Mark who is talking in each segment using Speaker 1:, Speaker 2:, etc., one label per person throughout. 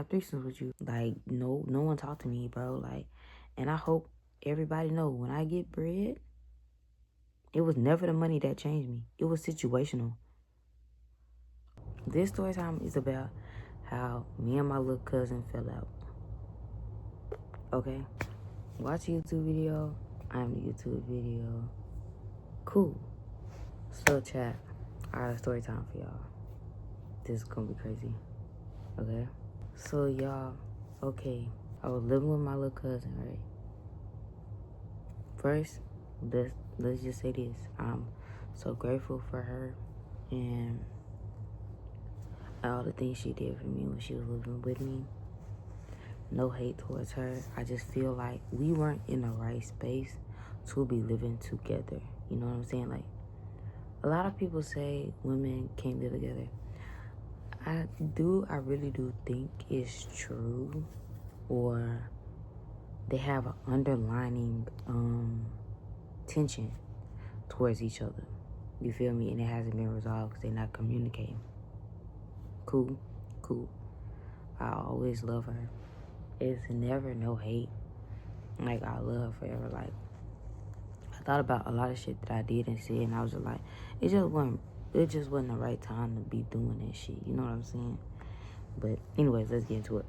Speaker 1: have threesomes with you. Like, no one talked to me, bro. Like, and I hope everybody know when I get bread, it was never the money that changed me. It was situational. This story time is about how me and my little cousin fell out. Okay? Watch a YouTube video. I'm the YouTube video. Cool. Still chat. I got a story time for y'all. This is gonna be crazy. Okay? So y'all, okay. I was living with my little cousin, right? First, let's just say this. I'm so grateful for her and all the things she did for me when she was living with me. No hate towards her. I just feel like we weren't in the right space to be living together. You know what I'm saying? Like, a lot of people say women can't live together. I really do think it's true, or they have an underlining tension towards each other. You feel me? And it hasn't been resolved because they're not communicating. Cool. I always love her. It's never no hate. Like, I love her forever. Like, I thought about a lot of shit that I did and said, and I was just like, it just wasn't the right time to be doing that shit. You know what I'm saying? But anyways, let's get into it.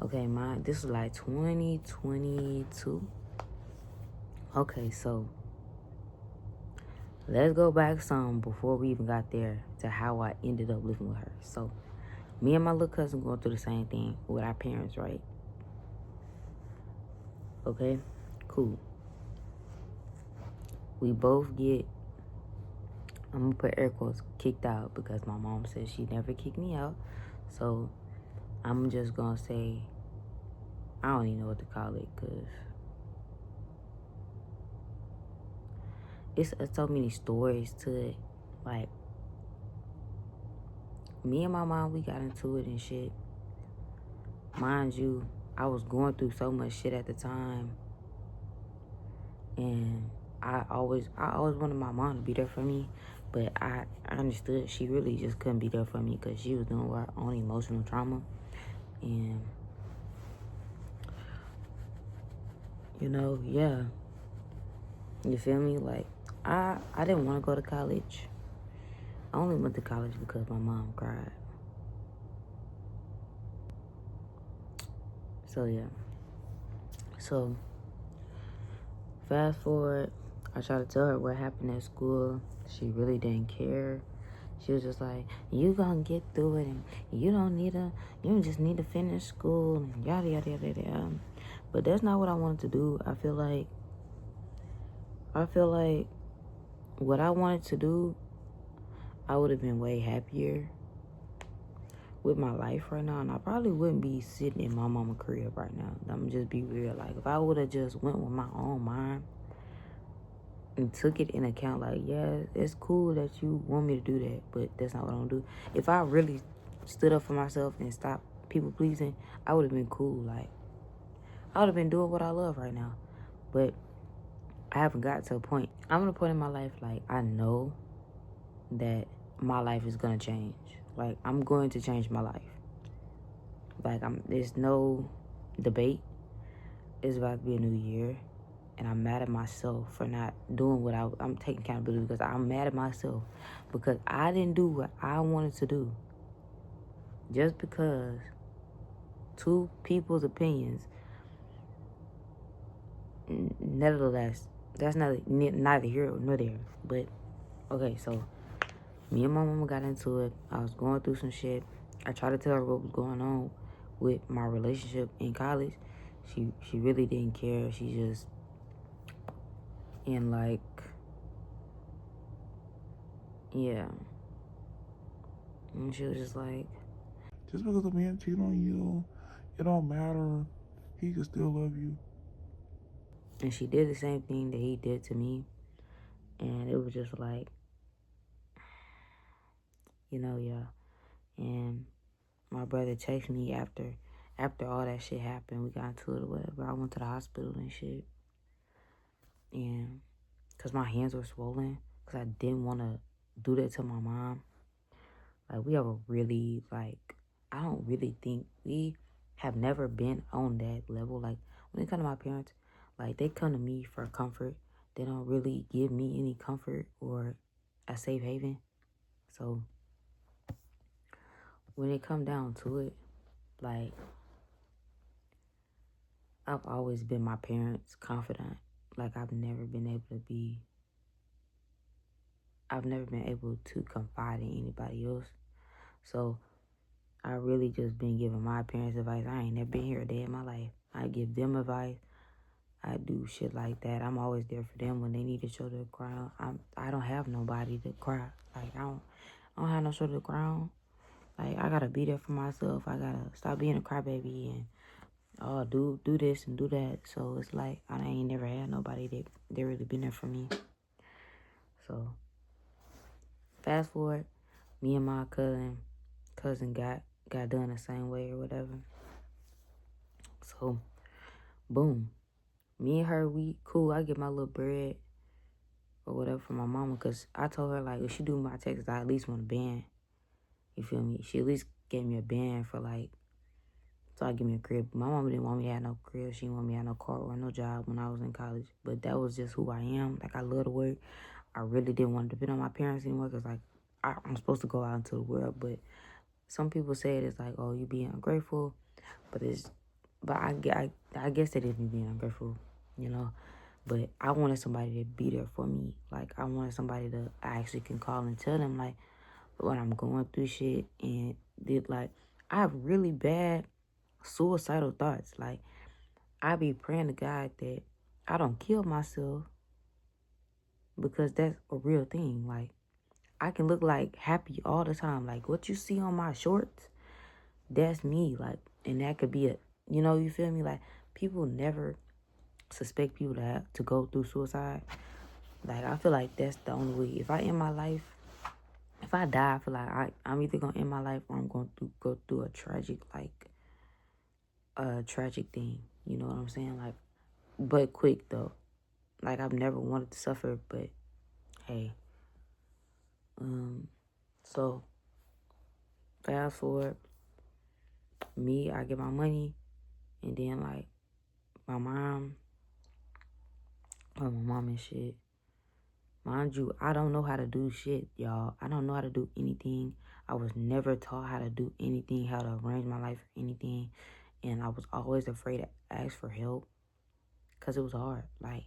Speaker 1: Okay, this was like 2022. Okay, so let's go back some before we even got there to how I ended up living with her. So me and my little cousin going through the same thing with our parents, right? Okay, cool. We both get, I'm gonna put air quotes, kicked out, because my mom says she never kicked me out. So I'm just gonna say, I don't even know what to call it, because it's so many stories to it. Like, me and my mom, we got into it and shit. Mind you, I was going through so much shit at the time, and I always wanted my mom to be there for me, but I understood she really just couldn't be there for me because she was dealing with her own emotional trauma. And yeah, you feel me? Like, I didn't want to go to college. I only went to college because my mom cried. So yeah. So fast forward, I tried to tell her what happened at school. She really didn't care. She was just like, you gonna get through it, and you just need to finish school, and yada, yada, yada, yada. But that's not what I wanted to do. I feel like what I wanted to do, I would have been way happier with my life right now, and I probably wouldn't be sitting in my mama crib right now. I'm just be real. Like, if I would have just went with my own mind and took it in account, like, yeah, it's cool that you want me to do that, but that's not what I'm gonna do. If I really stood up for myself and stopped people pleasing, I would have been cool. Like, I would have been doing what I love right now. But I haven't got to a point. I'm at a point in my life, like, I know that my life is gonna change. Like, I'm going to change my life. Like, there's no debate. It's about to be a new year, and I'm mad at myself for not doing what I'm taking accountability, because I'm mad at myself because I didn't do what I wanted to do. Just because two people's opinions, nevertheless, that's neither here nor there. But okay, so me and my mama got into it. I was going through some shit. I tried to tell her what was going on with my relationship in college. She really didn't care. She just, and like, yeah. And she was just like,
Speaker 2: just because a man cheat on you, it don't matter. He can still love you.
Speaker 1: and she did the same thing that he did to me. And it was just like, yeah. And my brother texted me after all that shit happened. We got into it or whatever. I went to the hospital and shit. And because my hands were swollen, because I didn't want to do that to my mom. Like, we have a really, like, I don't really think we have never been on that level. Like, when it comes to my parents, like, they come to me for comfort. They don't really give me any comfort or a safe haven. So, when it come down to it, like, I've always been my parents' confidant. Like, I've never been able to confide in anybody else. So, I really just been giving my parents advice. I ain't never been here a day in my life. I give them advice. I do shit like that. I'm always there for them when they need a shoulder to cry on. I don't have nobody to cry. Like, I don't have no shoulder to cry on. Like, I gotta be there for myself. I gotta stop being a crybaby and do this and do that. So it's like I ain't never had nobody that really been there for me. So fast forward, me and my cousin got done the same way or whatever. So boom, me and her, we cool. I get my little bread or whatever from my mama, because I told her, like, if she do my taxes, I at least want a band. You feel me? She at least gave me a band for, like, so I give me a crib. My mama didn't want me to have no crib. She didn't want me to have no car or no job when I was in college. But that was just who I am. Like, I love to work. I really didn't want to depend on my parents anymore, because, like, I'm supposed to go out into the world. But some people say it's like, oh, you being ungrateful. But I guess that isn't being ungrateful, you know. But I wanted somebody to be there for me. Like, I wanted somebody that I actually can call and tell them, like, when I'm going through shit. And like, I have really bad suicidal thoughts. Like, I be praying to God that I don't kill myself, because that's a real thing. Like, I can look like happy all the time. Like, what you see on my shorts, that's me. Like, and that could be you feel me? Like, people never suspect people to go through suicide. Like, I feel like that's the only way. If I end my life, if I die, I feel like I'm either gonna end my life or I'm going to go through a tragic thing. You know what I'm saying? Like, but quick though. Like, I've never wanted to suffer, but hey. So fast forward, I get my money, and then, like, my mom and shit. Mind you, I don't know how to do shit, y'all. I don't know how to do anything. I was never taught how to do anything, how to arrange my life or anything. And I was always afraid to ask for help, because it was hard. Like,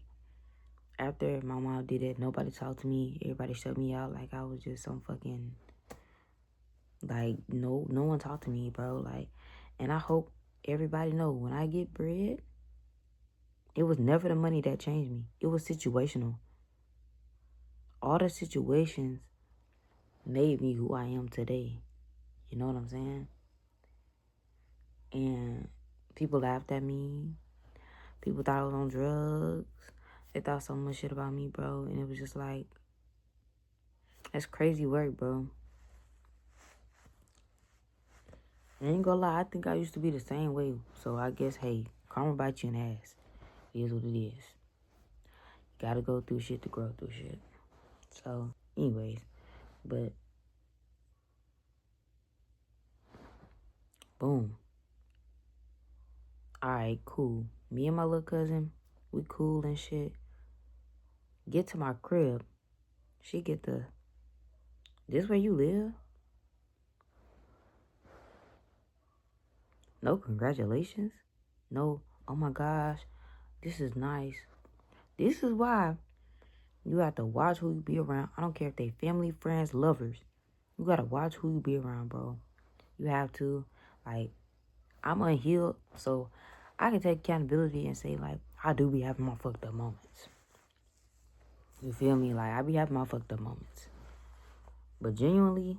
Speaker 1: after my mom did it, nobody talked to me. Everybody shut me out like I was just some fucking, like, no one talked to me, bro. Like, and I hope everybody know, when I get bread, it was never the money that changed me. It was situational. All the situations made me who I am today. You know what I'm saying? And people laughed at me. People thought I was on drugs. They thought so much shit about me, bro. And it was just like, that's crazy work, bro. I ain't gonna lie, I think I used to be the same way. So I guess, hey, karma bites you in the ass. It is what it is. You gotta go through shit to grow through shit. So, anyways, but boom. Alright, cool. Me and my little cousin, we cool and shit. Get to my crib. She get this where you live? No congratulations. No, oh my gosh, this is nice. This is why you have to watch who you be around. I don't care if they family, friends, lovers. You gotta watch who you be around, bro. You have to. Like, I'm unhealed, so I can take accountability and say, like, I do be having my fucked up moments. You feel me? Like, I be having my fucked up moments. But genuinely,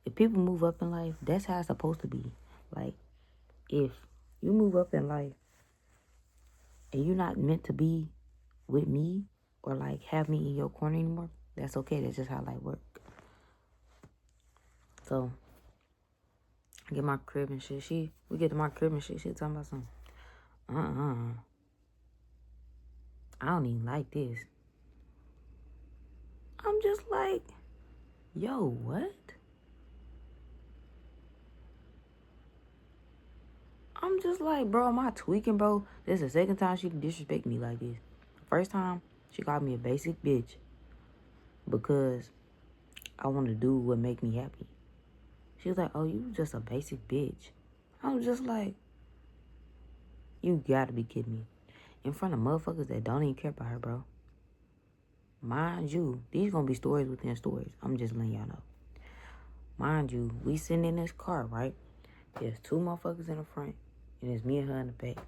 Speaker 1: if people move up in life, that's how it's supposed to be. Like, if you move up in life and you're not meant to be with me or, like, have me in your corner anymore, that's okay. That's just how life works. So, I get my crib and shit. We get to my crib and shit. She talking about something. I don't even like this. I'm just like, yo, what? I'm just like, bro, am I tweaking, bro? This is the second time she disrespect me like this. First time, she called me a basic bitch because I want to do what make me happy. She was like, oh, you just a basic bitch. I was just like, you gotta be kidding me. In front of motherfuckers that don't even care about her, bro. Mind you, these gonna be stories within stories. I'm just letting y'all know. Mind you, we sitting in this car, right? There's two motherfuckers in the front, and it's me and her in the back.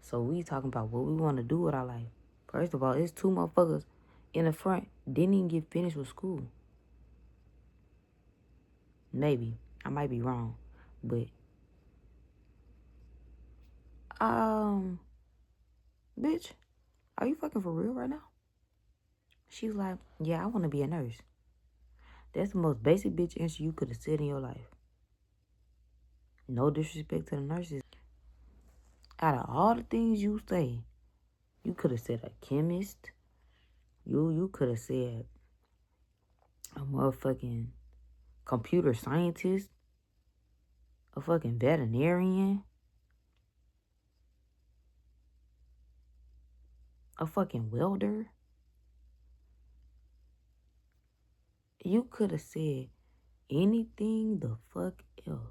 Speaker 1: So we talking about what we want to do with our life. First of all, it's two motherfuckers in the front didn't even get finished with school. Maybe. I might be wrong. But, bitch, are you fucking for real right now? She was like, yeah, I want to be a nurse. That's the most basic bitch answer you could have said in your life. No disrespect to the nurses. Out of all the things you say, you could have said a chemist. You could have said a motherfucking computer scientist, a fucking veterinarian, a fucking welder. You could have said anything the fuck else.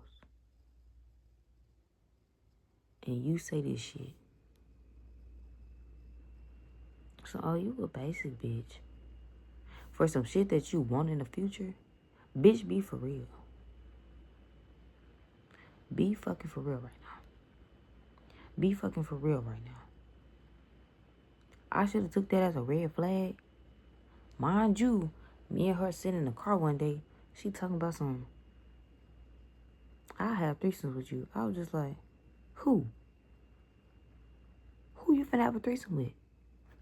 Speaker 1: And you say this shit. So, oh, you a basic bitch. For some shit that you want in the future, bitch, be for real. Be fucking for real right now. Be fucking for real right now. I should have took that as a red flag. Mind you, me and her sitting in the car one day, she talking about some, I have threesomes with you. I was just like, who? Who you finna have a threesome with?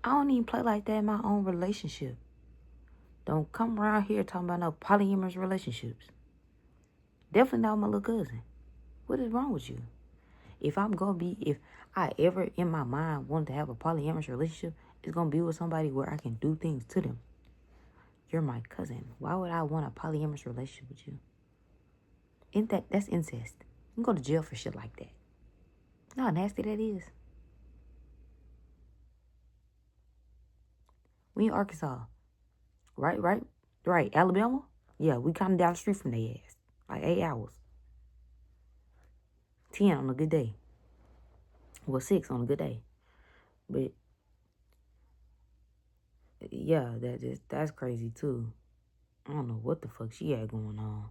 Speaker 1: I don't even play like that in my own relationship. Don't come around here talking about no polyamorous relationships. Definitely not my little cousin. What is wrong with you? If I ever in my mind wanted to have a polyamorous relationship, it's gonna be with somebody where I can do things to them. You're my cousin. Why would I want a polyamorous relationship with you? That's incest. You can go to jail for shit like that. You know how nasty that is? We in Arkansas. Right. Alabama? Yeah, we kinda down the street from their ass. Like 8 hours. 10 on a good day. Well, 6 on a good day. But yeah, that's crazy too. I don't know what the fuck she had going on.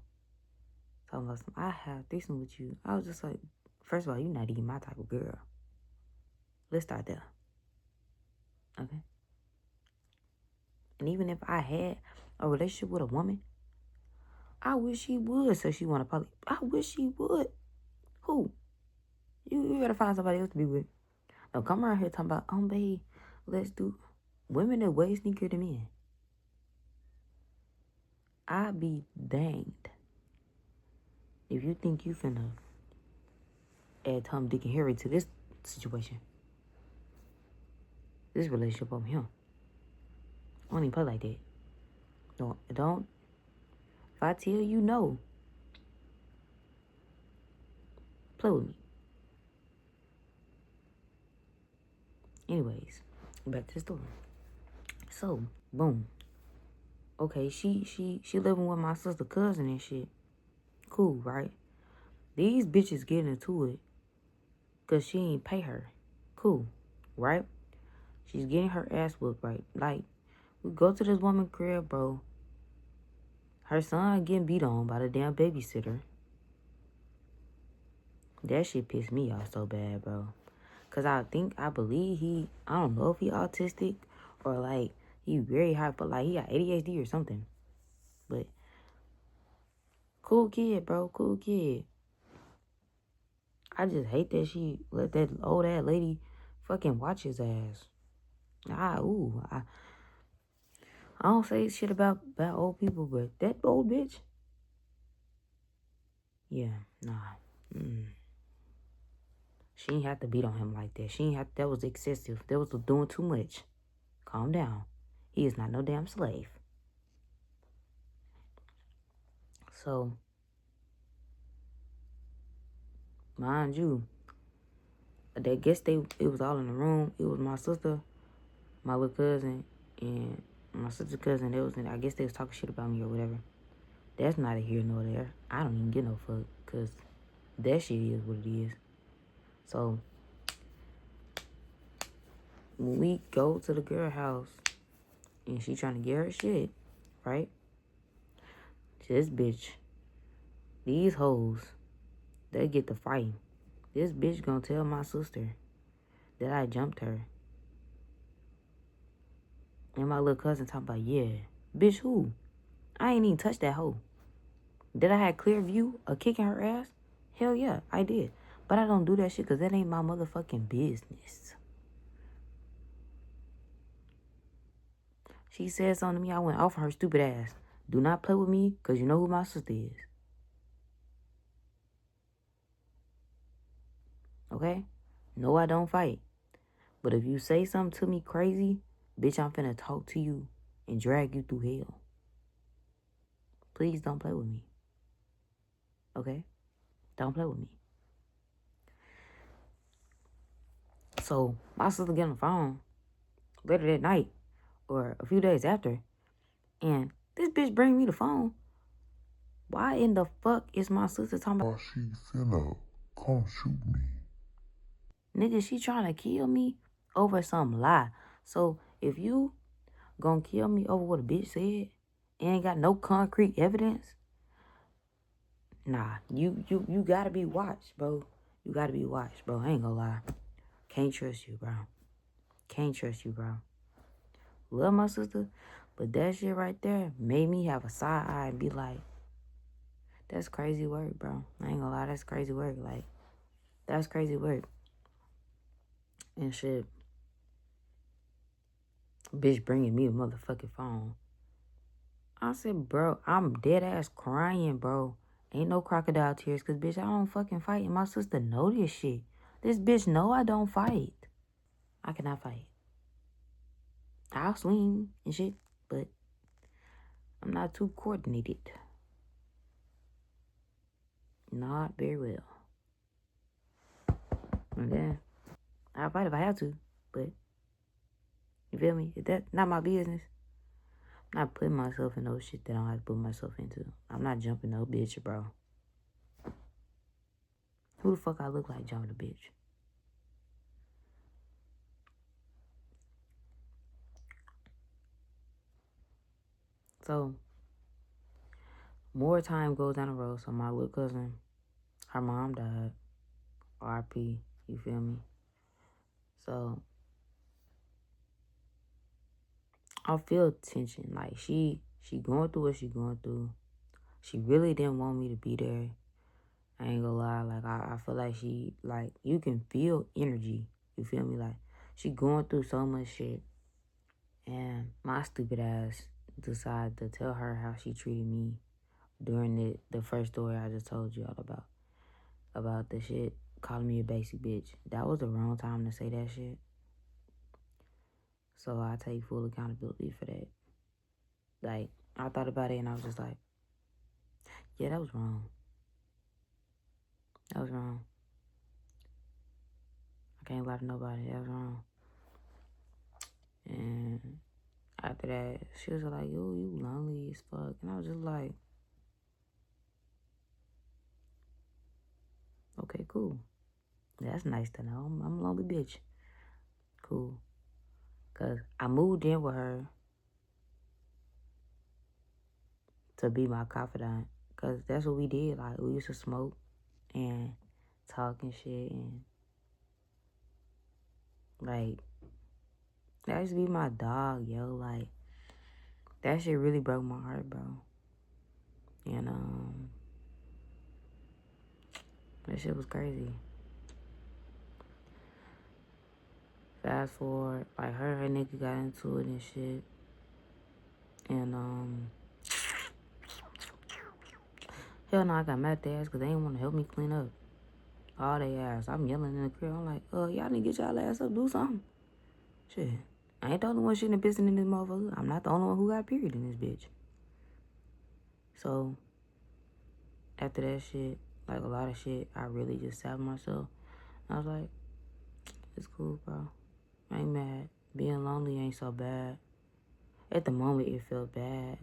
Speaker 1: Talking about some, I have threesome with you. I was just like, first of all, you're not even my type of girl. Let's start there. Okay? And even if I had a relationship with a woman, I wish she would. So she want to poly. I wish she would. Who? You gotta find somebody else to be with. Don't come around here talking about, babe, let's do. Women are way sneakier than men. I be danged if you think you finna add Tom, Dick, and Harry to this situation. This relationship over here. I don't even play like that. Don't. If I tell you no, play with me. Anyways, back to the story. So, boom. Okay, she living with my sister cousin and shit. Cool, right? These bitches getting into it because she ain't pay her. Cool, right? She's getting her ass whooped, right? Like, we go to this woman crib, bro. Her son getting beat on by the damn babysitter. That shit pissed me off so bad, bro. Because I believe I don't know if he autistic or like he very high, but like he got ADHD or something. But cool kid, bro. Cool kid. I just hate that she let that old ass lady fucking watch his ass. I don't say shit about old people, but that old bitch, yeah, nah. She ain't have to beat on him like that. That was excessive. That was doing too much. Calm down. He is not no damn slave. So, mind you, they guess it was all in the room. It was my sister, my little cousin, and my sister's cousin. They was in. I guess they was talking shit about me or whatever. That's neither here nor there. I don't even get no fuck, cause that shit is what it is. So when we go to the girl house and she trying to get her shit, right? This bitch, these hoes, they get to fighting. This bitch gonna tell my sister that I jumped her. And my little cousin talking about, yeah, bitch, who? I ain't even touched that hoe. Did I have clear view of kicking her ass? Hell yeah, I did. But I don't do that shit because that ain't my motherfucking business. She said something to me, I went off her stupid ass. Do not play with me because you know who my sister is. Okay? No, I don't fight. But if you say something to me crazy, bitch, I'm finna talk to you and drag you through hell. Please don't play with me. Okay? Don't play with me. So my sister get on the phone later that night or a few days after, and this bitch bring me the phone. Why in the fuck is my sister talking about?
Speaker 2: She finna come shoot me.
Speaker 1: Nigga, she trying to kill me over some lie. So if you gonna kill me over what a bitch said and ain't got no concrete evidence, nah, you gotta be watched, bro. You gotta be watched, bro. I ain't gonna lie. Can't trust you, bro. Can't trust you, bro. Love my sister, but that shit right there made me have a side eye and be like, that's crazy work, bro. I ain't gonna lie, that's crazy work. Like, that's crazy work. And shit, bitch bringing me a motherfucking phone. I said, bro, I'm dead ass crying, bro. Ain't no crocodile tears, cause bitch, I don't fucking fight. And my sister know this shit. This bitch know I don't fight. I cannot fight. I'll swing and shit, but I'm not too coordinated. Not very well. And then I'll fight if I have to, but you feel me? If that's not my business, I'm not putting myself in no shit that I don't have to put myself into. I'm not jumping no bitch, bro. Who the fuck I look like jumping a bitch? So, more time goes down the road. So, my little cousin, her mom died. RP, you feel me? So, I feel tension. Like, she going through what she going through. She really didn't want me to be there. I ain't gonna lie. Like, I feel like she, like, you can feel energy. You feel me? Like, she going through so much shit. And my stupid ass decided to tell her how she treated me during the first story I just told you all about the shit, calling me a basic bitch. That was the wrong time to say that shit. So I take full accountability for that. Like, I thought about it and I was just like, yeah, that was wrong. That was wrong. I can't lie to nobody. That was wrong. And after that, she was like, yo, you lonely as fuck. And I was just like, okay, cool. That's nice to know. I'm a lonely bitch. Cool. Because I moved in with her to be my confidant. Because that's what we did. Like, we used to smoke and talk and shit. And, like, that used to be my dog, yo. Like, that shit really broke my heart, bro. And, that shit was crazy. Fast forward, like, her and her nigga got into it and shit. And, hell no, I got mad at their ass because they didn't want to help me clean up. All they ass. I'm yelling in the crib. I'm like, y'all need to get y'all ass up, do something. Shit. I ain't the only one shitting and pissing in this motherfucker. I'm not the only one who got period in this bitch. So, after that shit, like a lot of shit, I really just sat with myself. I was like, It's cool, bro. I ain't mad. Being lonely ain't so bad. At the moment, it felt bad.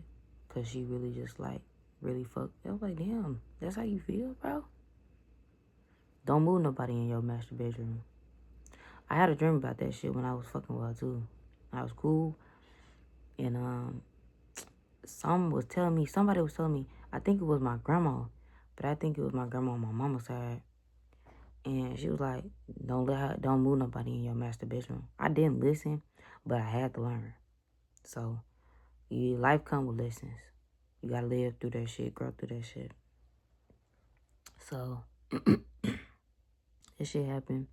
Speaker 1: Because she really just, like, really fucked. I was like, damn, that's how you feel, bro? Don't move nobody in your master bedroom. I had a dream about that shit when I was fucking with her, too. I was cool. And, somebody was telling me, I think it was my grandma. But I think it was my grandma on my mama's side. And she was like, don't move nobody in your master bedroom. I didn't listen, but I had to learn. So, life come with lessons. You gotta live through that shit, grow through that shit. So, this shit happened.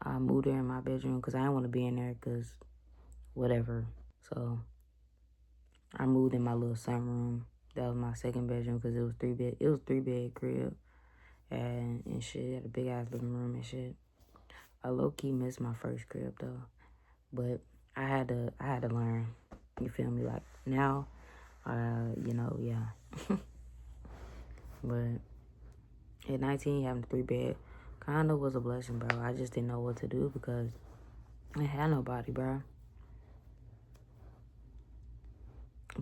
Speaker 1: I moved her in my bedroom because I didn't want to be in there because whatever. So, I moved in my little sunroom. That was my second bedroom because it was 3 bed. It was 3 bed crib and shit. Had a big ass living room and shit. I low key missed my first crib though, but I had to learn. You feel me? Like now, yeah. But at 19, having a 3 bed kinda was a blessing, bro. I just didn't know what to do because I had nobody, bro.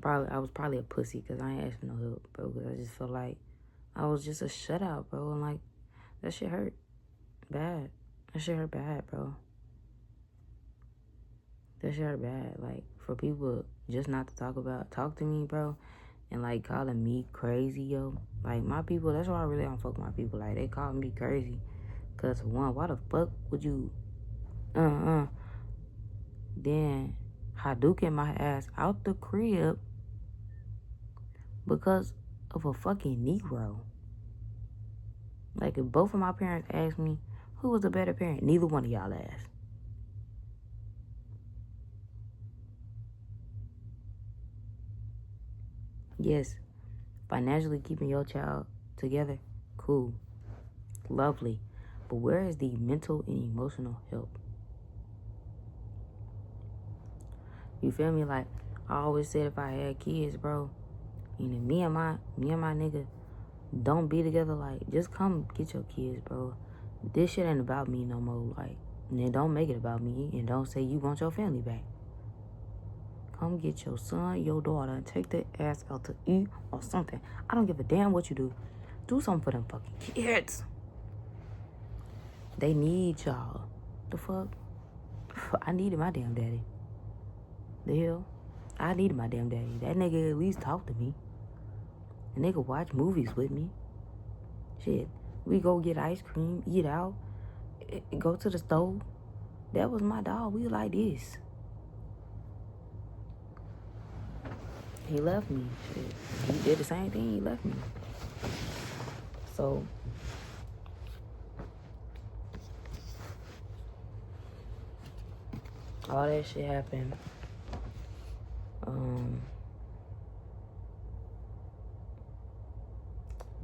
Speaker 1: I was probably a pussy because I ain't asked for no help, bro. Because I just felt like I was just a shutout, bro. And like that shit hurt bad. That shit hurt bad, bro. That shit hurt bad. Like for people just not to talk to me, bro, and like calling me crazy, yo. Like my people, that's why I really don't fuck with my people. Like they call me crazy. Cause one, why the fuck would you then Hadouken my ass out the crib because of a fucking Negro? Like if both of my parents asked me who was a better parent, neither one of y'all asked. Yes, financially keeping your child together, cool, lovely. But where is the mental and emotional help? You feel me? Like I always said, if I had kids, bro, me and my nigga don't be together. Like just come get your kids, bro. This shit ain't about me no more. Like, and then don't make it about me, and don't say you want your family back. Come get your son, your daughter, and take their ass out to eat or something. I don't give a damn what you do. Do something for them fucking kids. They need y'all. The fuck? I needed my damn daddy. The hell? I needed my damn daddy. That nigga at least talk to me. A nigga watch movies with me. Shit. We go get ice cream, eat out, go to the stove. That was my dog. We like this. He left me. Shit. He did the same thing. He left me. So, all that shit happened.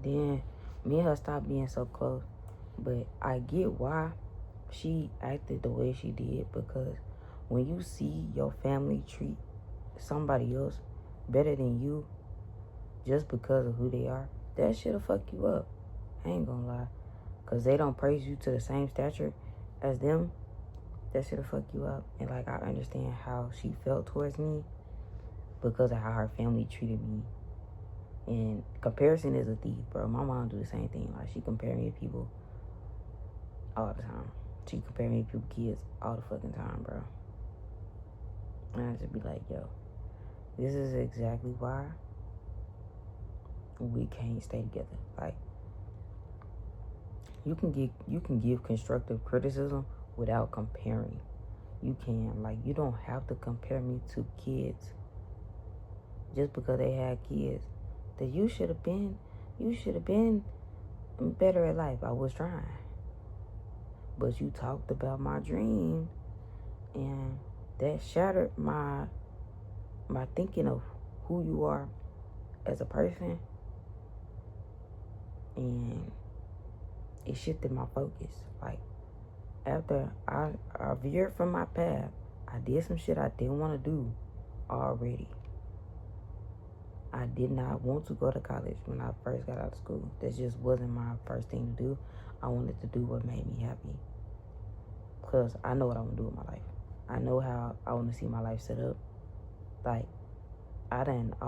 Speaker 1: Then me and her stopped being so close. But I get why she acted the way she did, because when you see your family treat somebody else better than you just because of who they are, that shit'll fuck you up. I ain't gonna lie. Because they don't praise you to the same stature as them, that shit'll fuck you up. And like, I understand how she felt towards me because of how her family treated me. And comparison is a thief, bro. My mom do the same thing. Like, she compare me to people all the time. She compare me to people, kids, all the fucking time, bro. And I just be like, yo, this is exactly why we can't stay together. Like, you can give constructive criticism without comparing. You can. Like, you don't have to compare me to kids just because they had kids. That you should have been better at life. I was trying. But you talked about my dream, and that shattered my thinking of who you are as a person, and it shifted my focus. Like, after I veered from my path, I did some shit I didn't want to do already. I did not want to go to college when I first got out of school. That just wasn't my first thing to do. I wanted to do what made me happy. Because I know what I want to do with my life. I know how I want to see my life set up. Like, all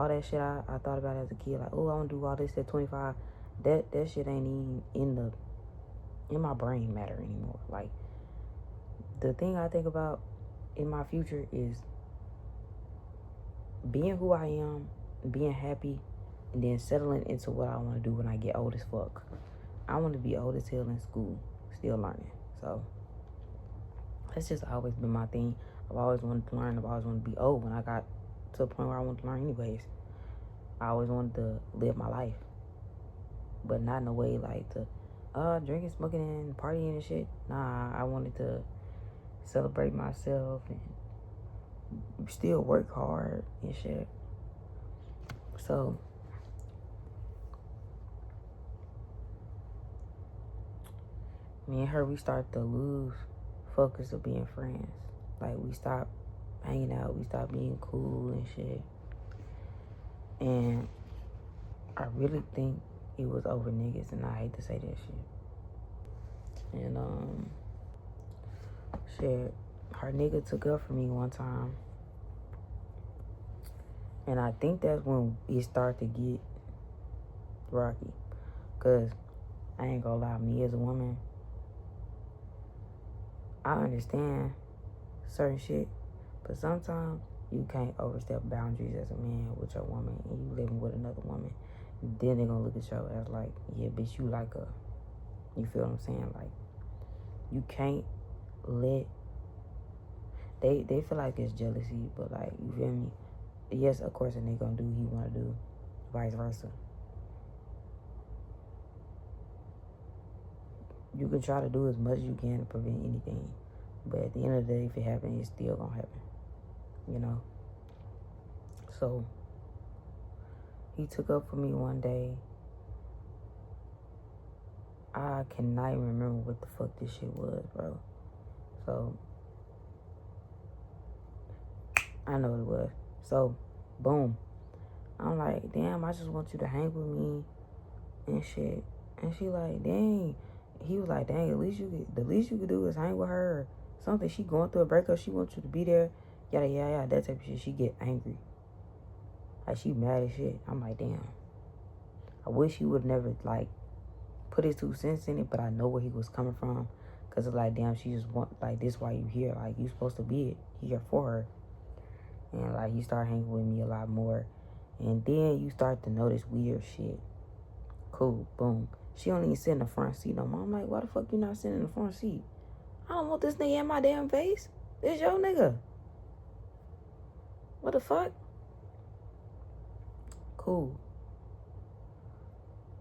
Speaker 1: that shit I thought about as a kid, like, oh, I want to do all this at 25. That shit ain't even in my brain matter anymore. Like, the thing I think about in my future is being who I am, being happy, and then settling into what I want to do when I get old as fuck. I want to be old as hell in school, still learning. So that's just always been my thing. I've always wanted to learn. I've always wanted to be old. When I got to the point where I wanted to learn anyways, I always wanted to live my life, but not in a way like to drinking, smoking, and partying and shit. Nah, I wanted to celebrate myself and still work hard and shit. So me and her, we start to lose focus of being friends. Like, we stop hanging out, we stop being cool and shit. And I really think it was over niggas, and I hate to say that shit. And shit, her nigga took up for me one time, and I think that's when it started to get rocky. Cause I ain't gonna lie, me as a woman, I understand certain shit, but sometimes you can't overstep boundaries as a man with your woman, and you living with another woman. Then they gonna look at you as like, yeah, bitch, you like her. You feel what I'm saying? Like, you can't let they feel like it's jealousy, but like, you feel me? Yes, of course, a nigga gonna do what he wanna do, vice versa. You can try to do as much as you can to prevent anything, but at the end of the day, if it happens, it's still gonna happen, you know? So he took up for me one day. I cannot even remember what the fuck this shit was, bro. So I know what it was. So boom, I'm like, damn, I just want you to hang with me and shit. And she like, dang. He was like, dang, the least you could do is hang with her. Or something. She going through a breakup. She wants you to be there. Yada, yada, yada. That type of shit. She get angry. Like, she mad as shit. I'm like, damn. I wish he would never, like, put his 2 cents in it, but I know where he was coming from. Because it's like, damn, she just want, like, this why you here. Like, you supposed to be here for her. And, like, you start hanging with me a lot more. And then you start to notice weird shit. Cool, boom. She don't even sit in the front seat no more. I'm like, why the fuck you not sitting in the front seat? I don't want this nigga in my damn face. This your nigga. What the fuck? Cool.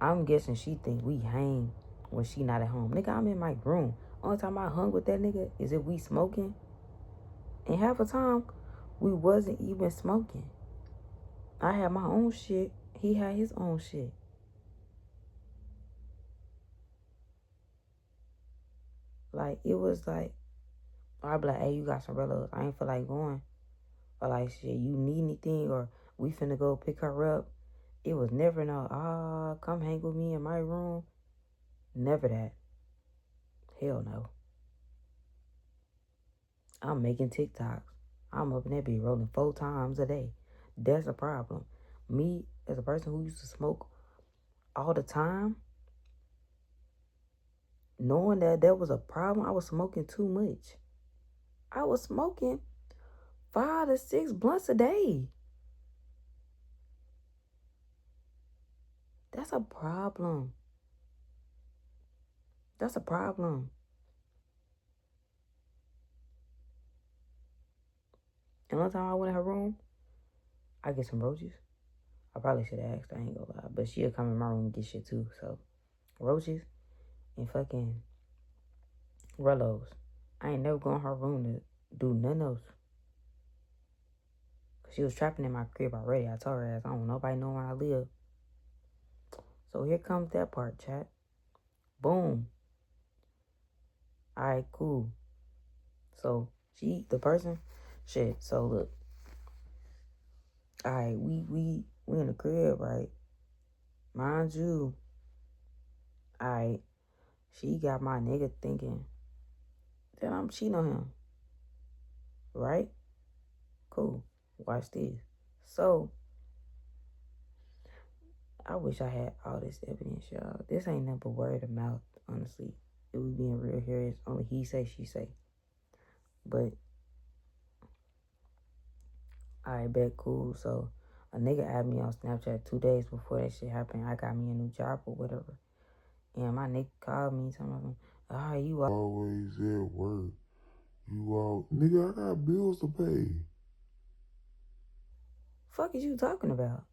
Speaker 1: I'm guessing she think we hang when she not at home. Nigga, I'm in my room. Only time I hung with that nigga is if we smoking. And half the time, we wasn't even smoking. I had my own shit. He had his own shit. Like, it was like, I'd be like, hey, you got some relatives. I ain't feel like going. Or like, shit, you need anything? Or we finna go pick her up. It was never no, come hang with me in my room. Never that. Hell no. I'm making TikToks. I'm up in that bitch rolling 4 times a day. That's a problem. Me, as a person who used to smoke all the time, knowing that that was a problem, I was smoking too much. I was smoking 5 to 6 blunts a day. That's a problem. That's a problem. And one time I went in her room, I get some roaches. I probably should have asked, I ain't gonna lie. But she'll come in my room and get shit too. So, roaches and fucking Rellos. I ain't never going in her room to do nothing else. Cause she was trapping in my crib already. I told her ass, I don't want nobody know where I live. So here comes that part, chat. Boom. Alright, cool. So the person, shit. So look. Alright, we in the crib, right? Mind you, alright, she got my nigga thinking then I'm cheating on him. Right? Cool. Watch this. So, I wish I had all this evidence, y'all. This ain't nothing but word of mouth, honestly. If we being real here, it's only he say, she say. But, alright, bet, cool. So, a nigga added me on Snapchat 2 days before that shit happened. I got me a new job or whatever. And my nigga called me talking about, you
Speaker 2: always at work. You all, nigga, I got bills to pay.
Speaker 1: fuck is you talking about?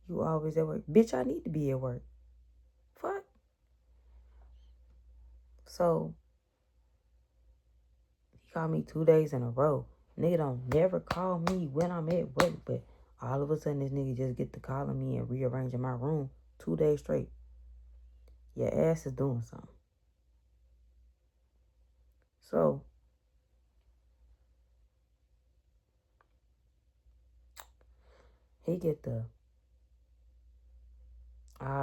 Speaker 1: You always at work. Bitch, I need to be at work. Fuck. So, he called me 2 days in a row. Nigga don't never call me when I'm at work, but all of a sudden this nigga just get to calling me and rearranging my room 2 days straight. Your ass is doing something. So, he get the,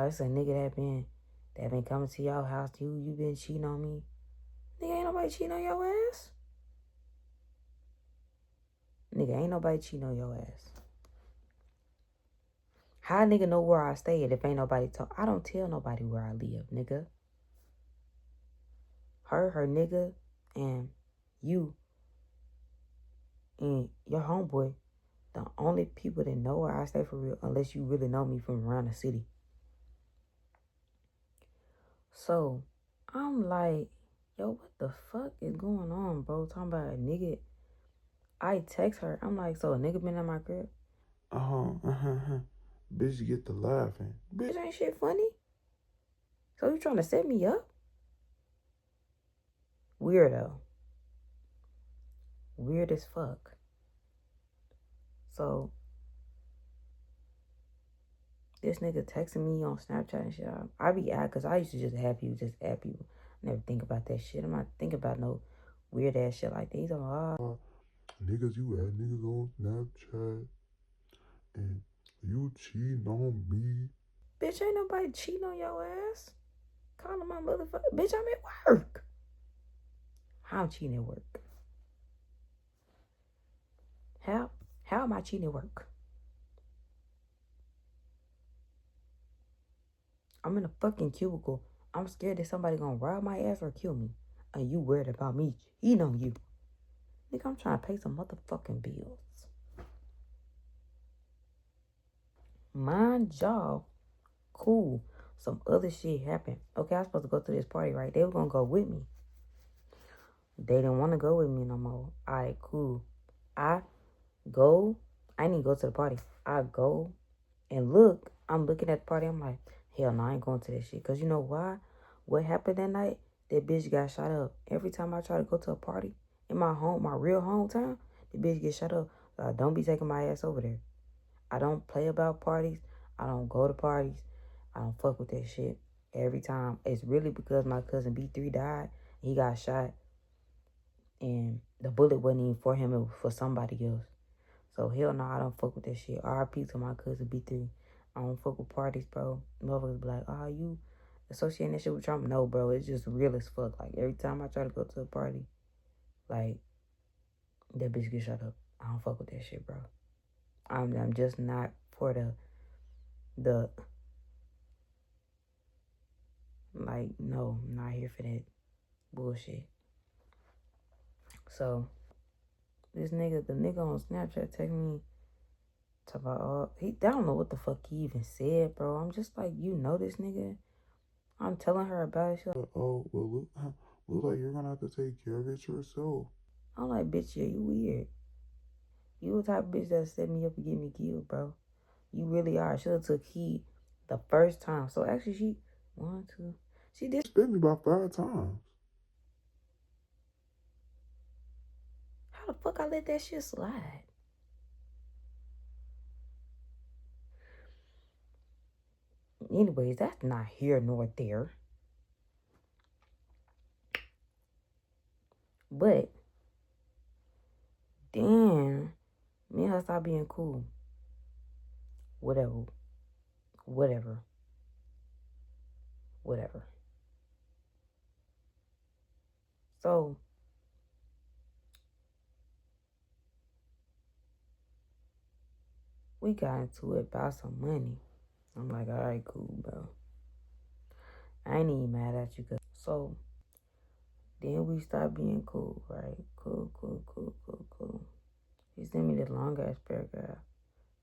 Speaker 1: it's a nigga that been coming to your house. You been cheating on me. Nigga, ain't nobody cheating on your ass. Nigga, ain't nobody cheating on your ass. How a nigga know where I stay at if ain't nobody talk? I don't tell nobody where I live, nigga. Her nigga, and you, and your homeboy, the only people that know where I stay for real, unless you really know me from around the city. So, I'm like, yo, what the fuck is going on, bro? Talking about a nigga. I text her. I'm like, so a nigga been in my crib?
Speaker 2: Bitch, get to laughing.
Speaker 1: Bitch, ain't shit funny. So you trying to set me up? Weirdo. Weird as fuck. So, this nigga texting me on Snapchat and shit. I be out because I used to just add people. Never think about that shit. I'm not thinking about no weird ass shit like that. He's like,
Speaker 2: Niggas, you add niggas on Snapchat and you cheating on me.
Speaker 1: bitch, ain't nobody cheating on your ass. Calling my motherfucker. Bitch, I'm at work. How I'm cheating at work? How? How am I cheating at work? I'm in a fucking cubicle. I'm scared that somebody gonna rob my ass or kill me. And you worried about me cheating on you. Nigga, I'm trying to pay some motherfucking bills. Mind y'all, cool. Some other shit happened. Okay, I was supposed to go to this party, right? They were gonna go with me. They didn't want to go with me no more. Alright, cool. I didn't even go to the party. I go and look. I'm looking at the party. I'm like, hell no, I ain't going to that shit. Because you know why? What happened that night? That bitch got shot up. Every time I try to go to a party in my real hometown, the bitch gets shot up. So don't be taking my ass over there. I don't play about parties. I don't go to parties. I don't fuck with that shit. Every time. It's really because my cousin B3 died. He got shot. And the bullet wasn't even for him. It was for somebody else. So hell no, I don't fuck with that shit. RIP to my cousin B3. I don't fuck with parties, bro. Motherfuckers be like, you associating that shit with Trump? No, bro. It's just real as fuck. Like, every time I try to go to a party, like, that bitch get shut up. I don't fuck with that shit, bro. I'm just not for the like, no, I'm not here for that bullshit. So, the nigga on Snapchat texting me, talk about, I don't know what the fuck he even said, bro. I'm just like, you know this nigga? I'm telling her about it. She's like,
Speaker 2: well, look like you're gonna have to take care of it yourself.
Speaker 1: I'm like, bitch, yeah, you weird. You the type of bitch that set me up and get me killed, bro. You really are. Should have took heed the first time. So actually, she did.
Speaker 2: Spit me about 5 times.
Speaker 1: How the fuck I let that shit slide? Anyways, that's not here nor there. But damn, me and her stop being cool. Whatever. So we got into it about some money. I'm like, all right, cool, bro. I ain't even mad at you. So then we stopped being cool, right? Cool. He sent me this long ass paragraph.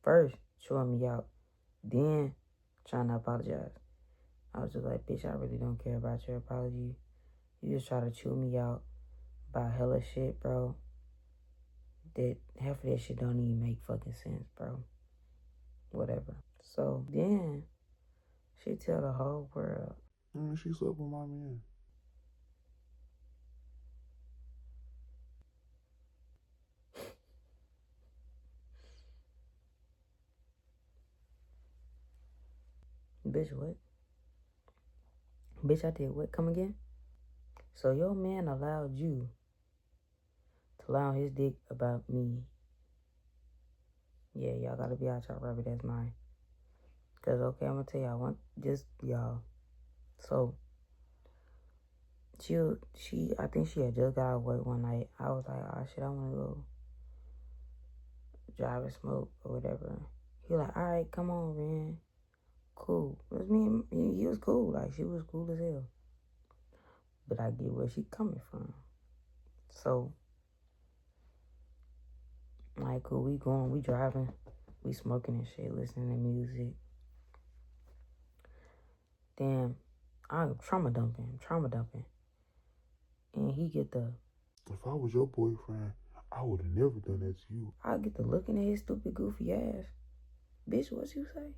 Speaker 1: First, showing me out. Then, trying to apologize. I was just like, bitch, I really don't care about your apology. You just try to chew me out about hella shit, bro. That half of that shit don't even make fucking sense, bro. Whatever. So then, she tell the whole world.
Speaker 2: She slept with my man.
Speaker 1: Bitch, what? Bitch, I did what? Come again? So your man allowed you to allow his dick about me. Yeah, y'all gotta be out y'all rabbit ass mind. Cause okay, I'm gonna tell y'all one just y'all. So I think she had just got out of work one night. I was like, oh shit, I wanna go drive and smoke or whatever. He was like, alright, come on, man. Cool. It was me and he was cool. Like she was cool as hell. But I get where she coming from. So like cool, we going, we driving, we smoking and shit, listening to music. Then I'm trauma dumping. And he get the...
Speaker 2: If I was your boyfriend, I would have never done that to you.
Speaker 1: I get to looking at his stupid goofy ass. Bitch, what you say?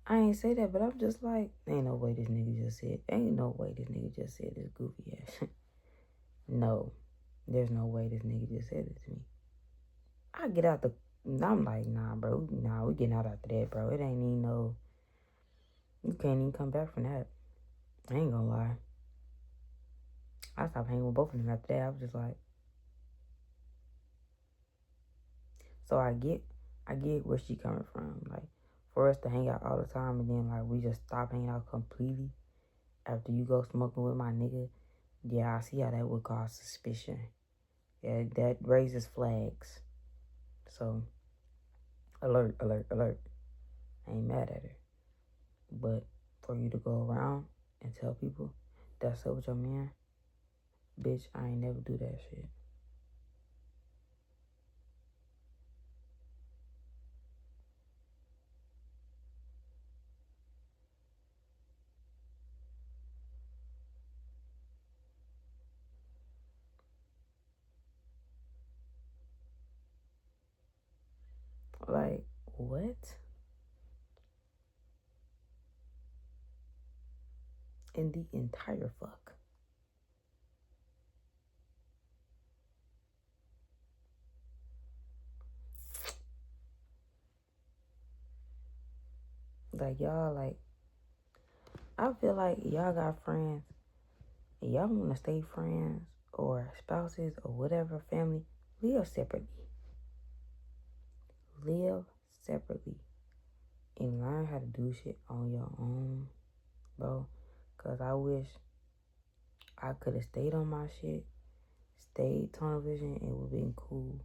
Speaker 1: I ain't say that, but I'm just like, ain't no way this nigga just said this goofy ass. No, there's no way this nigga just said it to me. I get out I'm like, nah, bro. Nah, we getting out after that, bro. It ain't even no... You can't even come back from that. I ain't gonna lie. I stopped hanging with both of them after that. I was just like... So I get where she coming from. Like, for us to hang out all the time and then, like, we just stop hanging out completely after you go smoking with my nigga. Yeah, I see how that would cause suspicion. Yeah, that raises flags. So, alert. I ain't mad at her. But for you to go around and tell people that's up with your man, bitch, I ain't never do that shit. Like, what? In the entire fuck? Like, y'all, like, I feel like y'all got friends and y'all want to stay friends or spouses or whatever, family. Live separately. And learn how to do shit on your own, bro. Because I wish I could have stayed on my shit, stayed tunnel vision, it would have been cool.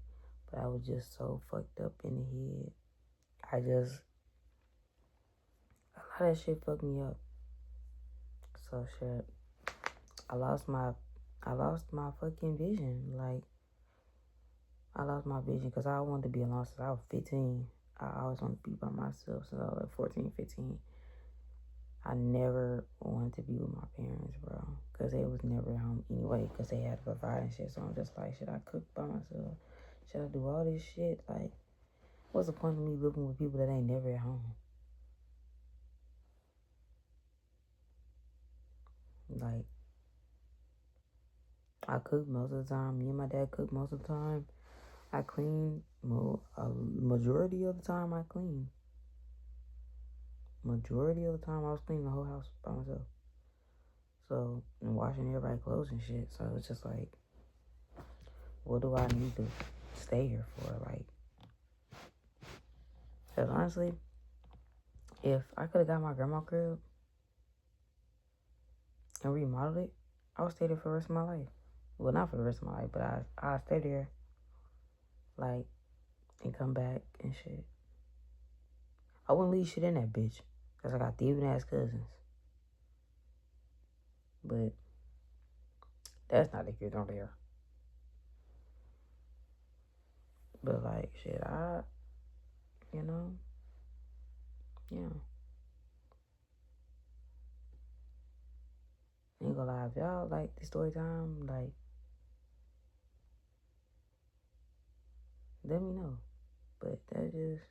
Speaker 1: But I was just so fucked up in the head. A lot of shit fucked me up. So shit, I lost my fucking vision. Like, I lost my vision because I wanted to be alone since I was 15. I always wanted to be by myself since I was like 14, 15. I never wanted to be with my parents, bro. Because they was never at home anyway because they had to provide and shit. So I'm just like, should I cook by myself? Should I do all this shit? Like, what's the point of me living with people that ain't never at home? Like, I cook most of the time. Me and my dad cook most of the time. I clean. A majority of the time I clean. Majority of the time I was cleaning the whole house by myself. So, and washing everybody's clothes and shit. So it's just like, what do I need to stay here for? Like, because honestly, if I could have got my grandma crib and remodeled it, I would stay there for the rest of my life. Well, not for the rest of my life, but I'll stay there, like, and come back and shit. I wouldn't leave shit in that bitch, because I got thieving ass cousins. But that's not the kid on there. But, like, shit, you know, yeah. Ain't gonna lie, if y'all like the story time, like, let me know. But that just,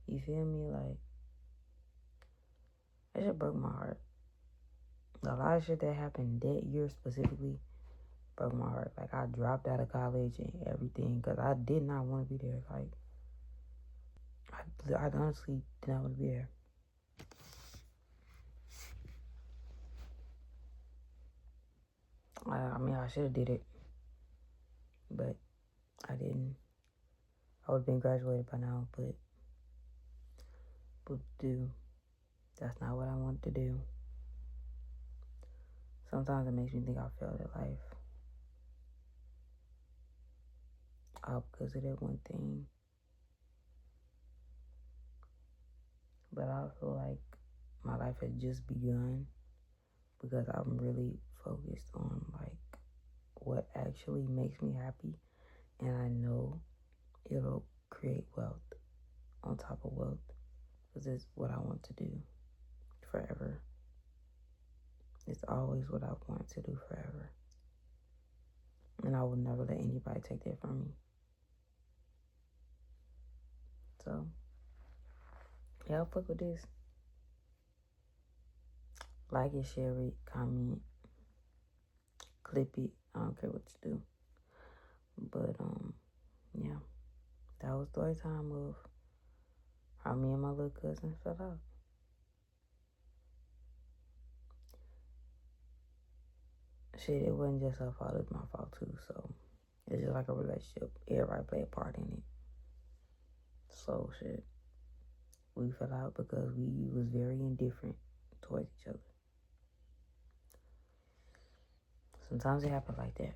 Speaker 1: you feel me? Like, that shit broke my heart. A lot of shit that happened that year specifically broke my heart. Like, I dropped out of college and everything because I did not want to be there. Like, I honestly did not want to be there. I mean, I should have did it, but I didn't. I would have been graduated by now, but that's not what I wanted to do. Sometimes it makes me think I failed at life. All because of that one thing. But I feel like my life has just begun because I'm really focused on, like, what actually makes me happy. And I know it'll create wealth on top of wealth because it's what I want to do forever. It's always what I want to do forever. And I will never let anybody take that from me. So, y'all fuck with this. Like it, share it, comment, clip it. I don't care what you do. But, yeah. That was story time of how me and my little cousin fell out. Shit, it wasn't just her fault, it was my fault too. So, it's just like a relationship. Everybody play a part in it. So, shit. We fell out because we was very indifferent towards each other. Sometimes it happens like that.